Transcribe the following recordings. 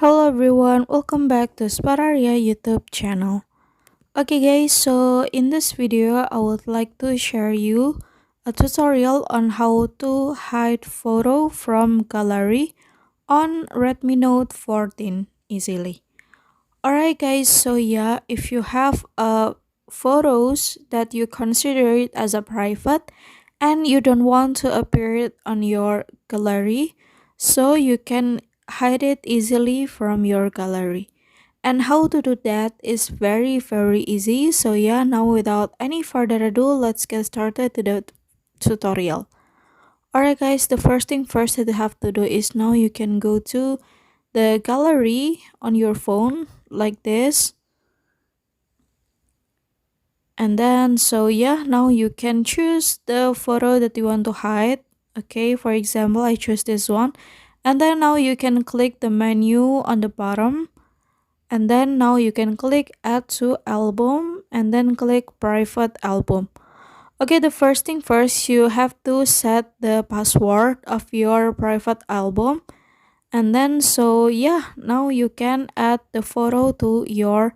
Hello everyone, welcome back to Spararia YouTube channel. Okay guys, so in this video I would like to share you a tutorial on how to hide photo from gallery on Redmi Note 14 easily. Alright guys, so yeah, if you have photos that you consider it as a private and you don't want to appear it on your gallery, so you can hide it easily from your gallery. And how to do that is very easy. So yeah, now without any further ado, let's get started to the tutorial. Alright guys, the first thing first that you have to do is now you can go to the gallery on your phone like this. And then so yeah, now you can choose the photo that you want to hide. Okay, for example, I choose this one. And then now you can click the menu on the bottom. And then now you can click add to album and then click private album. Okay, the first thing first, you have to set the password of your private album. And then so yeah, now you can add the photo to your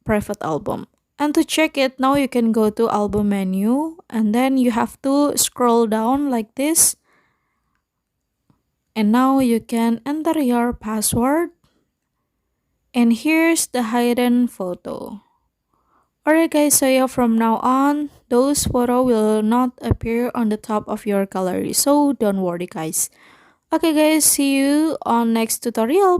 private album. And to check it, now you can go to album menu and then you have to scroll down like this. And now you can enter your password. And here's the hidden photo. Alright guys, so yeah, from now on, those photo will not appear on the top of your gallery. So don't worry guys. Okay guys, see you on next tutorial. Bye.